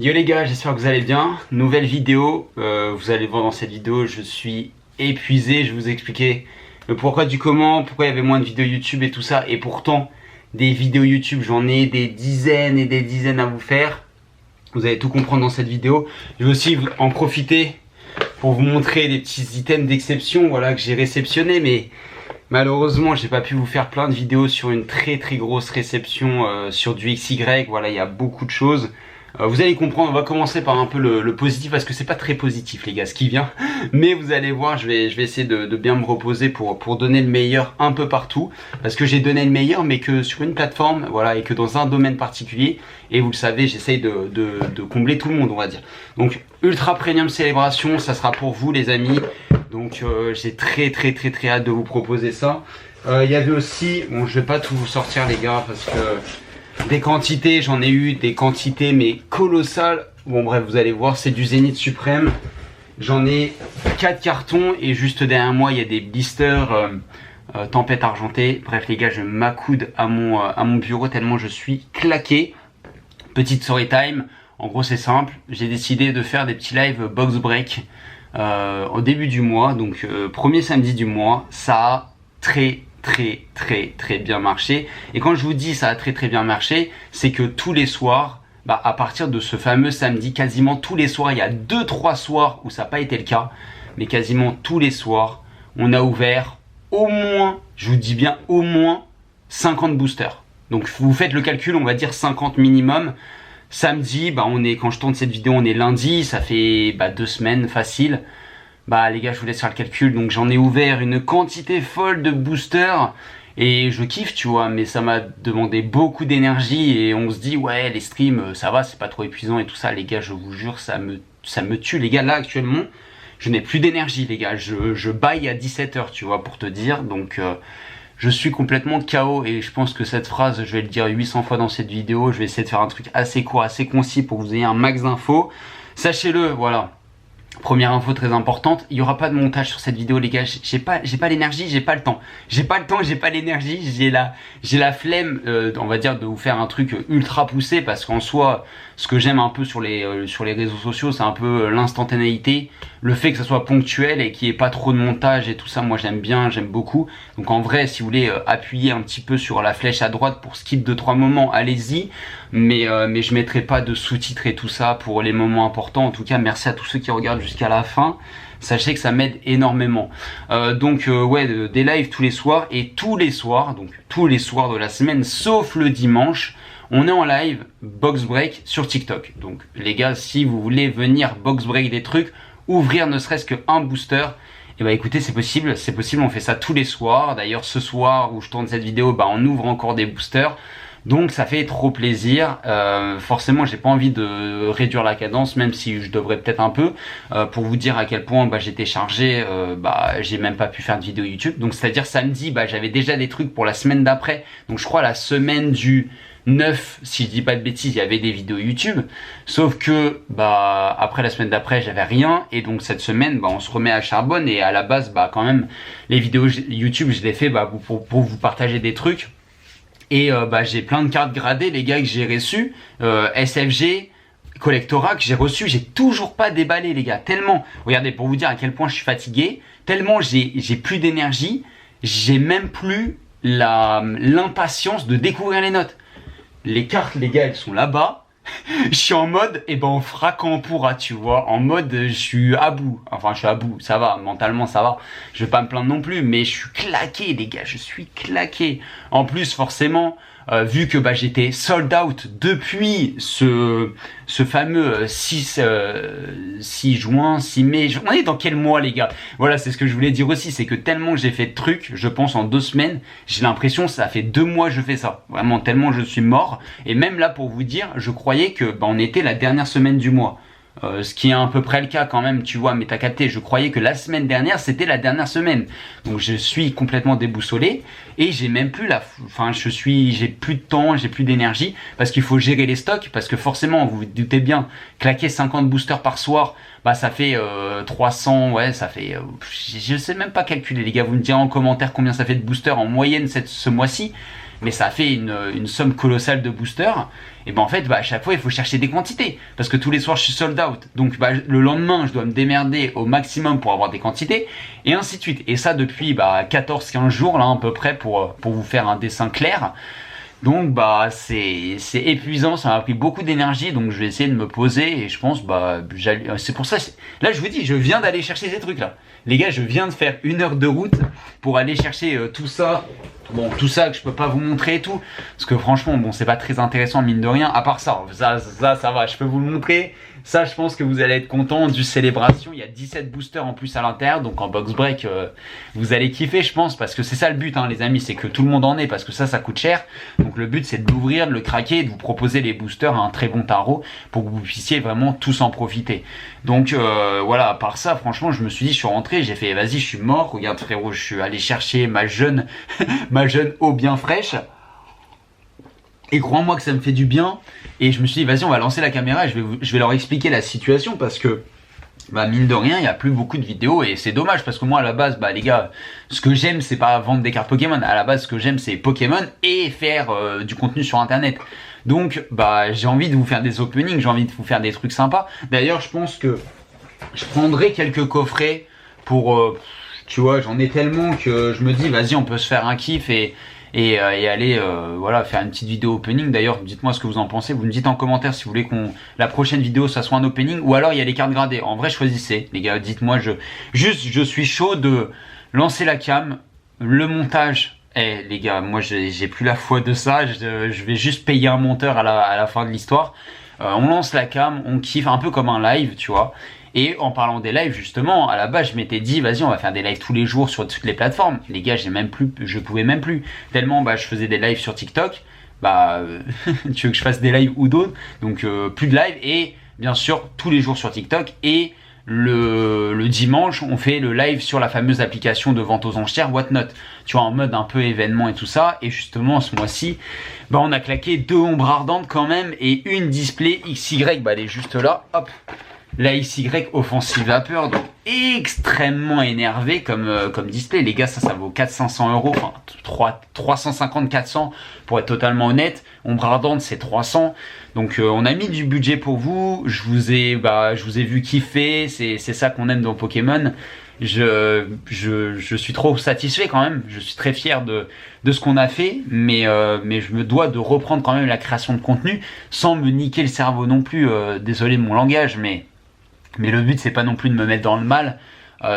Yo les gars, j'espère que vous allez bien. Nouvelle vidéo, vous allez voir dans cette vidéo, je suis épuisé. Je vais vous expliquer le pourquoi du comment, pourquoi il y avait moins de vidéos YouTube et tout ça. Et pourtant, des vidéos YouTube, j'en ai des dizaines et des dizaines à vous faire. Vous allez tout comprendre dans cette vidéo. Je vais aussi en profiter pour vous montrer des petits items d'exception, voilà, que j'ai réceptionnés. Mais malheureusement, j'ai pas pu vous faire plein de vidéos sur une très grosse réception sur du XY. Voilà, il y a beaucoup de choses. Vous allez comprendre, on va commencer par un peu le positif parce que c'est pas très positif les gars ce qui vient, mais vous allez voir, je vais essayer de bien me reposer pour donner le meilleur un peu partout, parce que j'ai donné le meilleur mais que sur une plateforme, voilà, et que dans un domaine particulier, et vous le savez, j'essaye de combler tout le monde, on va dire. Donc Ultra Premium Célébration, ça sera pour vous les amis, donc j'ai très hâte de vous proposer ça. Il y avait aussi, bon je vais pas tout vous sortir les gars parce que des quantités, j'en ai eu des quantités mais colossales. Bon bref, vous allez voir, c'est du Zénith Suprême. J'en ai 4 cartons et juste derrière moi il y a des blisters Tempête Argentée. Bref les gars, je m'accoude à mon bureau tellement je suis claqué. Petite story time, en gros c'est simple, j'ai décidé de faire des petits lives box break au début du mois, donc premier samedi du mois. Ça a très bien marché, et quand je vous dis ça a très bien marché, c'est que tous les soirs, à partir de ce fameux samedi, quasiment tous les soirs, il y a 2-3 soirs où ça n'a pas été le cas, mais quasiment tous les soirs on a ouvert au moins, je vous dis bien au moins 50 boosters. Donc vous faites le calcul, on va dire 50 minimum. Samedi, on est, quand je tourne cette vidéo, on est lundi, ça fait 2 semaines facile. Les gars, je vous laisse faire le calcul. Donc j'en ai ouvert une quantité folle de boosters et je kiffe, tu vois, mais ça m'a demandé beaucoup d'énergie et on se dit ouais, les streams ça va, c'est pas trop épuisant et tout ça. Les gars, je vous jure, ça me tue les gars. Là actuellement je n'ai plus d'énergie les gars, je baille à 17h, tu vois, pour te dire. Donc je suis complètement KO et je pense que cette phrase, je vais le dire 800 fois dans cette vidéo. Je vais essayer de faire un truc assez court, assez concis pour que vous ayez un max d'infos. Sachez-le, voilà. Première info très importante, il n'y aura pas de montage sur cette vidéo les gars, j'ai pas l'énergie, j'ai pas le temps. J'ai pas l'énergie, j'ai la flemme, on va dire, de vous faire un truc ultra poussé, parce qu'en soi, ce que j'aime un peu sur les réseaux sociaux, c'est un peu l'instantanéité, le fait que ça soit ponctuel et qu'il n'y ait pas trop de montage et tout ça, moi j'aime bien, j'aime beaucoup. Donc en vrai, si vous voulez appuyer un petit peu sur la flèche à droite pour skip 2-3 moments, allez-y, mais je mettrai pas de sous-titres et tout ça pour les moments importants. En tout cas, merci à tous ceux qui regardent jusqu'à la fin, sachez que ça m'aide énormément. Ouais, des lives tous les soirs, et tous les soirs, donc tous les soirs de la semaine sauf le dimanche, on est en live box break sur TikTok. Donc les gars, si vous voulez venir box break des trucs, ouvrir ne serait-ce qu'un booster, et écoutez, c'est possible, on fait ça tous les soirs. D'ailleurs ce soir où je tourne cette vidéo, on ouvre encore des boosters. Donc ça fait trop plaisir. Forcément j'ai pas envie de réduire la cadence, même si je devrais peut-être un peu, pour vous dire à quel point j'étais chargé. J'ai même pas pu faire de vidéo YouTube. Donc c'est à dire samedi, j'avais déjà des trucs pour la semaine d'après. Donc je crois la semaine du 9, si je dis pas de bêtises, il y avait des vidéos YouTube. Sauf que après la semaine d'après j'avais rien, et donc cette semaine on se remet à charbonne. Et à la base quand même les vidéos YouTube je les fais pour vous partager des trucs. Et j'ai plein de cartes gradées les gars que j'ai reçues, SFG, Collectora que j'ai reçu, j'ai toujours pas déballé les gars, tellement, regardez pour vous dire à quel point je suis fatigué, tellement j'ai plus d'énergie, j'ai même plus l'impatience de découvrir les notes. Les cartes les gars, elles sont là-bas. Je suis en mode, on fera quand on pourra, tu vois, en mode je suis à bout, ça va, mentalement ça va, je vais pas me plaindre non plus, mais je suis claqué les gars, je suis claqué. En plus forcément, vu que j'étais sold out depuis ce fameux 6 juin, 6 mai, on est dans quel mois les gars? Voilà, c'est ce que je voulais dire aussi, c'est que tellement j'ai fait de trucs, je pense en 2 semaines, j'ai l'impression ça fait 2 mois que je fais ça, vraiment tellement je suis mort. Et même là pour vous dire, je croyais que on était la dernière semaine du mois. Ce qui est à peu près le cas quand même, tu vois, mais t'as capté, je croyais que la semaine dernière c'était la dernière semaine. Donc je suis complètement déboussolé et j'ai même plus j'ai plus de temps, j'ai plus d'énergie, parce qu'il faut gérer les stocks, parce que forcément, vous vous doutez bien, claquer 50 boosters par soir, ça fait 300, ouais, ça fait, je sais même pas calculer les gars, vous me direz en commentaire combien ça fait de boosters en moyenne ce mois-ci. mais ça fait une somme colossale de boosters. Et ben en fait, à chaque fois, il faut chercher des quantités. Parce que tous les soirs, je suis sold out. Donc le lendemain, je dois me démerder au maximum pour avoir des quantités. Et ainsi de suite. Et ça depuis 14-15 jours, là, à peu près, pour vous faire un dessin clair. Donc c'est épuisant, ça m'a pris beaucoup d'énergie, donc je vais essayer de me poser et je pense c'est pour ça, là je vous dis, je viens d'aller chercher ces trucs là. Les gars, je viens de faire 1 heure de route pour aller chercher tout ça. Bon, tout ça que je peux pas vous montrer et tout, parce que franchement, bon, c'est pas très intéressant mine de rien, à part ça va, je peux vous le montrer. Ça, je pense que vous allez être content du célébration. Il y a 17 boosters en plus à l'intérieur, donc en box break, vous allez kiffer, je pense, parce que c'est ça le but, hein, les amis, c'est que tout le monde en ait, parce que ça coûte cher. Donc le but, c'est de l'ouvrir, de le craquer, et de vous proposer les boosters à un très bon tarot pour que vous puissiez vraiment tous en profiter. Donc voilà, à part ça, franchement, je me suis dit, je suis rentré, j'ai fait, vas-y, je suis mort. Regarde frérot, je suis allé chercher ma jeune, ma jeune eau bien fraîche. Et crois-moi que ça me fait du bien. Et je me suis dit, vas-y, on va lancer la caméra et je vais leur expliquer la situation parce que, mine de rien, il n'y a plus beaucoup de vidéos et c'est dommage parce que moi, à la base, les gars, ce que j'aime, c'est pas vendre des cartes Pokémon. À la base, ce que j'aime, c'est Pokémon et faire du contenu sur Internet. Donc, j'ai envie de vous faire des openings, j'ai envie de vous faire des trucs sympas. D'ailleurs, je pense que je prendrai quelques coffrets pour, tu vois, j'en ai tellement que je me dis, vas-y, on peut se faire un kiff et aller voilà, faire une petite vidéo opening. D'ailleurs, dites-moi ce que vous en pensez. Vous me dites en commentaire si vous voulez qu'on la prochaine vidéo ça soit un opening ou alors il y a les cartes gradées. En vrai, choisissez les gars, dites-moi, je suis chaud de lancer la cam, le montage. Les gars, moi j'ai plus la foi de ça, je vais juste payer un monteur à la fin de l'histoire. On lance la cam, on kiffe un peu comme un live, tu vois. Et en parlant des lives, justement, à la base, je m'étais dit, vas-y, on va faire des lives tous les jours sur toutes les plateformes. Les gars, je pouvais même plus. Tellement, je faisais des lives sur TikTok. Tu veux que je fasse des lives ou d'autres? Donc, plus de live. Et bien sûr, tous les jours sur TikTok. Et le dimanche, on fait le live sur la fameuse application de vente aux enchères Whatnot. Tu vois, en mode un peu événement et tout ça. Et justement, ce mois-ci, on a claqué 2 ombres ardentes quand même. Et une display XY, elle est juste là. Hop. La XY Offensive Vapeur, donc extrêmement énervé comme display. Les gars, ça vaut 400-500 euros, enfin 350-400 pour être totalement honnête. Ombre ardente, c'est 300. Donc on a mis du budget pour vous. Je vous ai vu kiffer. C'est ça qu'on aime dans Pokémon. Je suis trop satisfait quand même. Je suis très fier de ce qu'on a fait, mais je me dois de reprendre quand même la création de contenu sans me niquer le cerveau non plus. Désolé de mon langage, mais le but c'est pas non plus de me mettre dans le mal,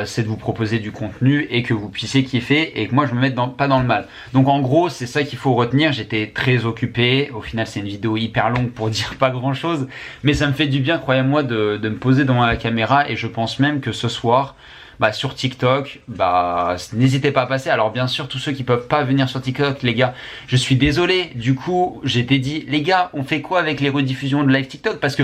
c'est de vous proposer du contenu et que vous puissiez kiffer et que moi je me mette pas dans le mal. Donc en gros c'est ça qu'il faut retenir. J'étais très occupé, au final c'est une vidéo hyper longue pour dire pas grand chose, mais ça me fait du bien, croyez-moi, de me poser devant la caméra. Et je pense même que ce soir, sur TikTok, n'hésitez pas à passer. Alors bien sûr, tous ceux qui peuvent pas venir sur TikTok, les gars, je suis désolé. Du coup, j'étais dit, les gars, on fait quoi avec les rediffusions de live TikTok? Parce que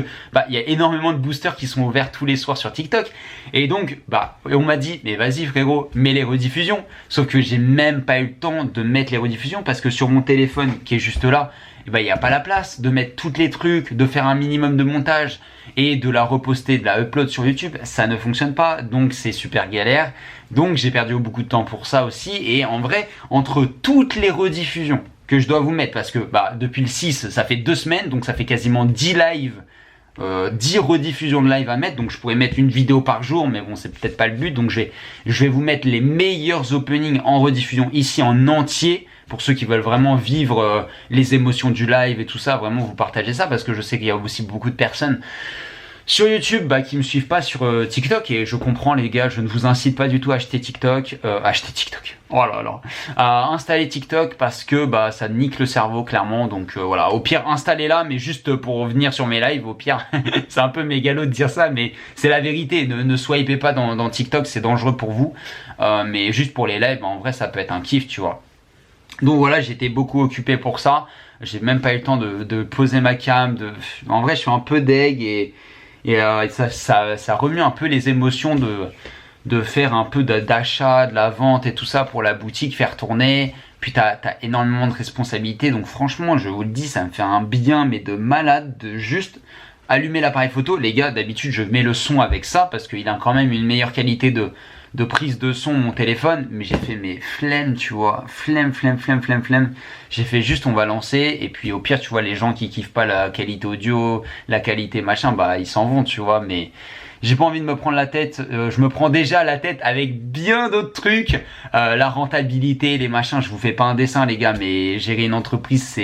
il y a énormément de boosters qui sont ouverts tous les soirs sur TikTok. Et donc, on m'a dit, mais vas-y frérot, mets les rediffusions. Sauf que j'ai même pas eu le temps de mettre les rediffusions parce que sur mon téléphone qui est juste là, il n'y a pas la place de mettre tous les trucs, de faire un minimum de montage et de la reposter, de la upload sur YouTube. Ça ne fonctionne pas, donc c'est super galère. Donc j'ai perdu beaucoup de temps pour ça aussi. Et en vrai, entre toutes les rediffusions que je dois vous mettre, parce que depuis le 6, ça fait 2 semaines, donc ça fait quasiment 10 lives, 10 rediffusions de live à mettre. Donc je pourrais mettre une vidéo par jour, mais bon, c'est peut-être pas le but. Donc je vais vous mettre les meilleurs openings en rediffusion ici en entier. Pour ceux qui veulent vraiment vivre les émotions du live et tout ça, vraiment vous partagez ça, parce que je sais qu'il y a aussi beaucoup de personnes sur YouTube qui me suivent pas sur TikTok. Et je comprends les gars, je ne vous incite pas du tout à acheter TikTok, oh là là, à installer TikTok parce que ça nique le cerveau clairement. Donc voilà, au pire installez-la, mais juste pour revenir sur mes lives, au pire. C'est un peu mégalo de dire ça, mais c'est la vérité. Ne swipez pas dans TikTok, c'est dangereux pour vous, mais juste pour les lives, en vrai ça peut être un kiff, tu vois. Donc voilà, j'étais beaucoup occupé pour ça. J'ai même pas eu le temps de poser ma cam. En vrai, je suis un peu deg et ça remue un peu les émotions de faire un peu d'achat, de la vente et tout ça pour la boutique, faire tourner. Puis t'as énormément de responsabilités. Donc franchement, je vous le dis, ça me fait un bien, mais de malade, de juste allumer l'appareil photo. Les gars, d'habitude, je mets le son avec ça parce qu'il a quand même une meilleure qualité de prise de son mon téléphone, mais j'ai fait mes flemme, tu vois, flemme. J'ai fait juste on va lancer, et puis au pire tu vois les gens qui kiffent pas la qualité audio, la qualité machin, bah ils s'en vont, tu vois, mais j'ai pas envie de me prendre la tête, je me prends déjà la tête avec bien d'autres trucs, la rentabilité, les machins, je vous fais pas un dessin les gars, mais gérer une entreprise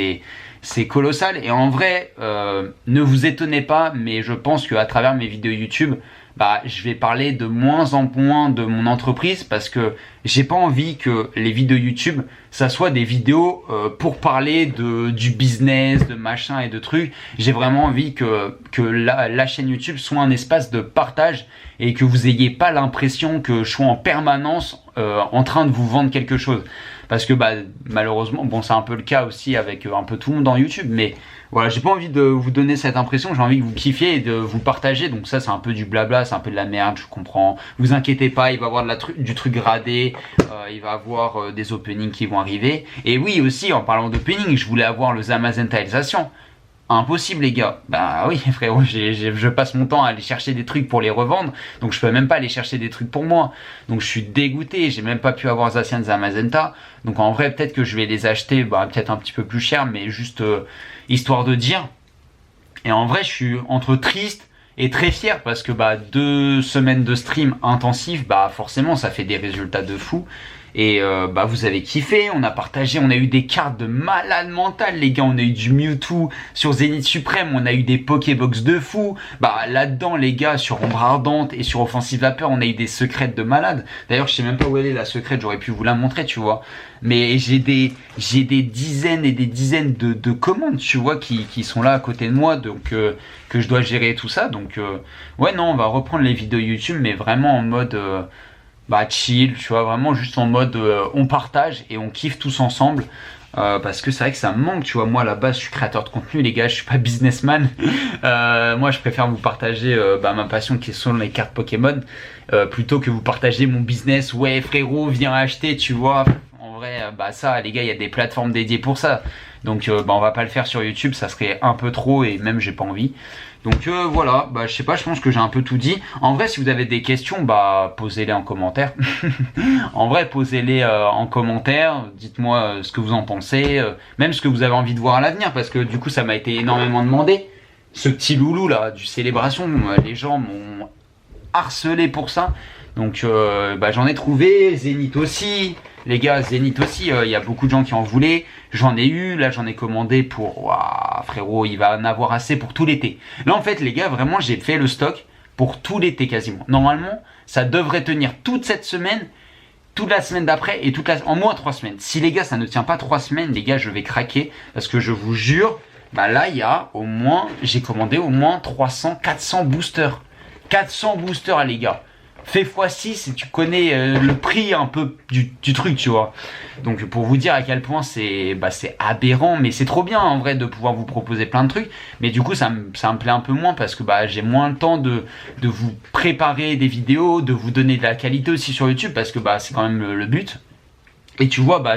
c'est colossal, et en vrai, ne vous étonnez pas, mais je pense qu'à travers mes vidéos YouTube, bah, je vais parler de moins en moins de mon entreprise parce que j'ai pas envie que les vidéos YouTube, ça soit des vidéos pour parler du business, de machin et de trucs. J'ai vraiment envie que la chaîne YouTube soit un espace de partage et que vous ayez pas l'impression que je sois en permanence en train de vous vendre quelque chose. Parce que bah, malheureusement, bon, c'est un peu le cas aussi avec un peu tout le monde dans YouTube, mais voilà, j'ai pas envie de vous donner cette impression, j'ai envie que vous kiffiez et de vous partager. Donc ça, c'est un peu du blabla, c'est un peu de la merde, je comprends. Vous inquiétez pas, il va y avoir du truc gradé, il va y avoir des openings qui vont arriver. Et oui, aussi, en parlant d'opening, je voulais avoir le Zamazentaisation. Impossible les gars. Bah oui frérot, je passe mon temps à aller chercher des trucs pour les revendre, donc je peux même pas aller chercher des trucs pour moi. Donc je suis dégoûté, j'ai même pas pu avoir Zacian Zamazenta. Donc en vrai peut-être que je vais les acheter, bah, peut-être un petit peu plus cher, mais juste histoire de dire. Et en vrai je suis entre triste et très fier parce que bah 2 semaines de stream intensif, bah forcément ça fait des résultats de fou. Et bah vous avez kiffé, on a partagé, on a eu des cartes de malade mental les gars, on a eu du Mewtwo sur Zénith Suprême, on a eu des Pokébox de fou. Bah là-dedans les gars, sur Ombre Ardente et sur Offensive Vapeur, on a eu des secrètes de malade. D'ailleurs je sais même pas où elle est la secrète, j'aurais pu vous la montrer tu vois. Mais j'ai des dizaines et des dizaines de commandes tu vois qui sont là à côté de moi, donc que je dois gérer tout ça. Donc ouais non, on va reprendre les vidéos YouTube mais vraiment en mode... bah chill, tu vois, vraiment juste en mode on partage et on kiffe tous ensemble parce que c'est vrai que ça me manque, tu vois. Moi à la base je suis créateur de contenu les gars, je suis pas businessman. Moi je préfère vous partager ma passion qui sont les cartes Pokémon plutôt que vous partager mon business. Ouais frérot viens acheter, tu vois. En vrai bah ça les gars, il y a des plateformes dédiées pour ça, donc bah on va pas le faire sur YouTube, ça serait un peu trop et même j'ai pas envie. Donc voilà, bah je sais pas, je pense que j'ai un peu tout dit. En vrai, si vous avez des questions, bah posez-les en commentaire. En vrai, posez-les en commentaire, dites-moi ce que vous en pensez, même ce que vous avez envie de voir à l'avenir, parce que du coup ça m'a été énormément demandé. Ce petit loulou là, du Célébration, les gens m'ont harcelé pour ça. Donc bah, j'en ai trouvé, Zénith aussi. Les gars, Zénith aussi, il y a beaucoup de gens qui en voulaient. J'en ai eu, là j'en ai commandé pour... Waouh, frérot, il va en avoir assez pour tout l'été. Là en fait les gars, vraiment j'ai fait le stock pour tout l'été quasiment. Normalement, ça devrait tenir toute cette semaine, toute la semaine d'après et en moins 3 semaines. Si les gars, ça ne tient pas 3 semaines, les gars, je vais craquer. Parce que je vous jure, bah là il y a au moins... J'ai commandé au moins 300, 400 boosters. 400 boosters les gars. Fais x6 et tu connais le prix un peu du truc, tu vois. Donc pour vous dire à quel point c'est aberrant, mais c'est trop bien en vrai de pouvoir vous proposer plein de trucs. Mais du coup ça me plaît un peu moins parce que bah, j'ai moins le temps de vous préparer des vidéos, de vous donner de la qualité aussi sur YouTube parce que bah, c'est quand même le but. Et tu vois, bah,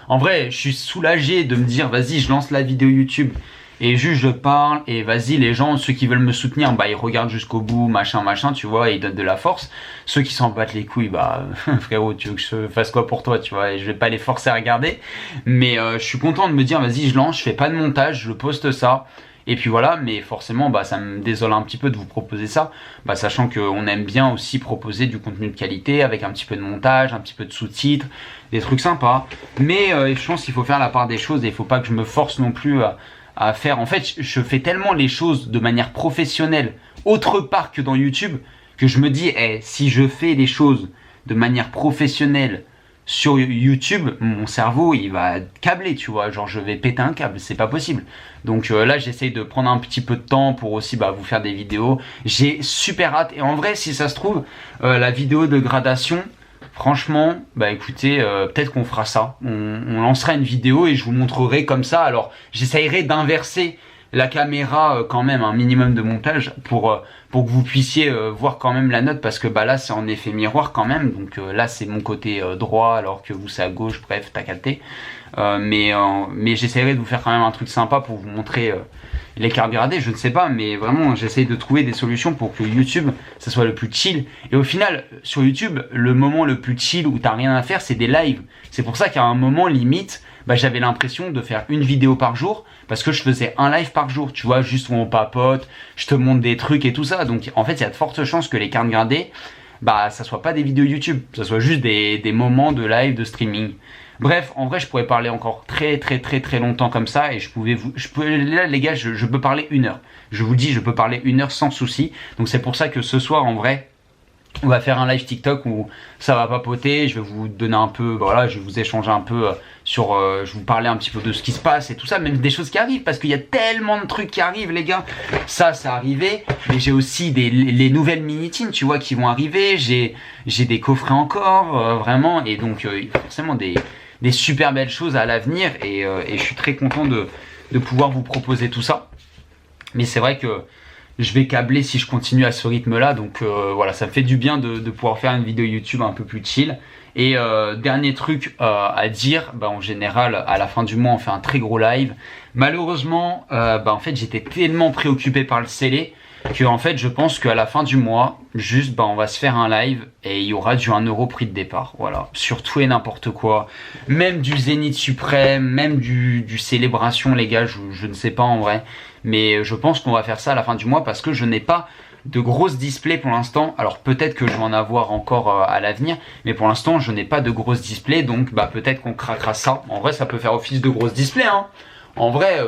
en vrai je suis soulagé de me dire vas-y je lance la vidéo YouTube. Et juste je parle et vas-y les gens, ceux qui veulent me soutenir, bah ils regardent jusqu'au bout, machin, tu vois, et ils donnent de la force. Ceux qui s'en battent les couilles, bah frérot, tu veux que je fasse quoi pour toi, tu vois, et je vais pas les forcer à regarder. Mais je suis content de me dire, vas-y je lance, je fais pas de montage, je poste ça. Et puis voilà, mais forcément, bah ça me désole un petit peu de vous proposer ça, bah sachant qu'on aime bien aussi proposer du contenu de qualité avec un petit peu de montage, un petit peu de sous-titres, des trucs sympas. Mais je pense qu'il faut faire la part des choses et il faut pas que je me force non plus à faire. En fait, je fais tellement les choses de manière professionnelle autre part que dans YouTube que je me dis, si je fais les choses de manière professionnelle sur YouTube, mon cerveau il va câbler, tu vois, genre je vais péter un câble, c'est pas possible. Donc là j'essaye de prendre un petit peu de temps pour aussi vous faire des vidéos. J'ai super hâte et en vrai si ça se trouve la vidéo de gradation, franchement, bah écoutez, peut-être qu'on fera ça. On lancera une vidéo et je vous montrerai comme ça. Alors, j'essayerai d'inverser la caméra quand même, un minimum de montage pour que vous puissiez voir quand même la note parce que bah là, c'est en effet miroir quand même. Donc là, c'est mon côté droit alors que vous, c'est à gauche. Bref, t'as capté. Mais j'essaierai de vous faire quand même un truc sympa pour vous montrer les cartes gradées, je ne sais pas, mais vraiment j'essaye de trouver des solutions pour que YouTube ça soit le plus chill. Et au final sur YouTube, le moment le plus chill où t'as rien à faire, c'est des lives. C'est pour ça qu'à un moment limite, j'avais l'impression de faire une vidéo par jour parce que je faisais un live par jour, tu vois, juste où on papote, je te montre des trucs et tout ça. Donc en fait, il y a de fortes chances que les cartes gradées, ça soit pas des vidéos YouTube, ça soit juste des moments de live, de streaming. Bref, en vrai, je pourrais parler encore très longtemps comme ça et là les gars, je peux parler 1 heure. Je vous dis, je peux parler 1 heure sans souci. Donc c'est pour ça que ce soir, en vrai, on va faire un live TikTok où ça va papoter, je vais vous donner un peu, voilà, je vais vous échanger un peu je vais vous parler un petit peu de ce qui se passe et tout ça, même des choses qui arrivent, parce qu'il y a tellement de trucs qui arrivent les gars, ça arrivé, mais j'ai aussi les nouvelles mini-teens, tu vois, qui vont arriver, j'ai des coffrets encore, vraiment, et donc forcément des super belles choses à l'avenir, et je suis très content de pouvoir vous proposer tout ça, mais c'est vrai que je vais câbler si je continue à ce rythme là, donc voilà, ça me fait du bien de pouvoir faire une vidéo YouTube un peu plus chill. Et dernier truc à dire, en général à la fin du mois on fait un très gros live. Malheureusement en fait j'étais tellement préoccupé par le scellé que en fait je pense qu'à la fin du mois juste on va se faire un live et il y aura du 1 € prix de départ, voilà, sur tout et n'importe quoi, même du Zénith Suprême, même du Célébration les gars, je ne sais pas en vrai, mais je pense qu'on va faire ça à la fin du mois parce que je n'ai pas de grosses displays pour l'instant. Alors peut-être que je vais en avoir encore à l'avenir, mais pour l'instant je n'ai pas de grosses displays, donc peut-être qu'on craquera ça. En vrai ça peut faire office de grosses displays hein. En vrai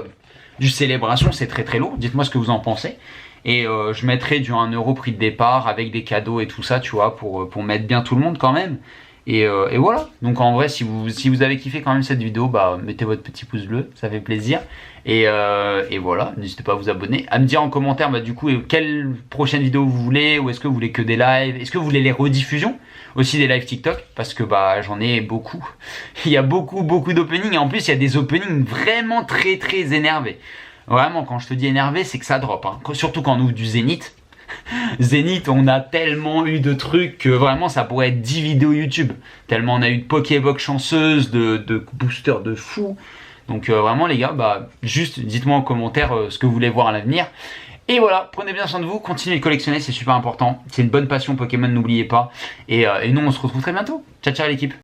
du Célébration c'est très lourd, dites-moi ce que vous en pensez. Et je mettrai du 1 € prix de départ avec des cadeaux et tout ça, tu vois, pour mettre bien tout le monde quand même. Et voilà, donc en vrai si vous avez kiffé quand même cette vidéo, mettez votre petit pouce bleu, ça fait plaisir. Et voilà, n'hésitez pas à vous abonner, à me dire en commentaire du coup quelle prochaine vidéo vous voulez, ou est-ce que vous voulez que des lives, est-ce que vous voulez les rediffusions aussi des lives TikTok, parce que j'en ai beaucoup. Il y a beaucoup d'openings, et en plus il y a des openings vraiment très énervés. Vraiment, quand je te dis énervé, c'est que ça drop, hein. Surtout quand on ouvre du Zénith. Zénith, on a tellement eu de trucs que vraiment ça pourrait être 10 vidéos YouTube. Tellement on a eu de Pokébox chanceuses, de boosters de fou. Donc vraiment les gars, juste dites-moi en commentaire ce que vous voulez voir à l'avenir. Et voilà, prenez bien soin de vous, continuez de collectionner, c'est super important. C'est une bonne passion Pokémon, n'oubliez pas. Et nous on se retrouve très bientôt. Ciao l'équipe.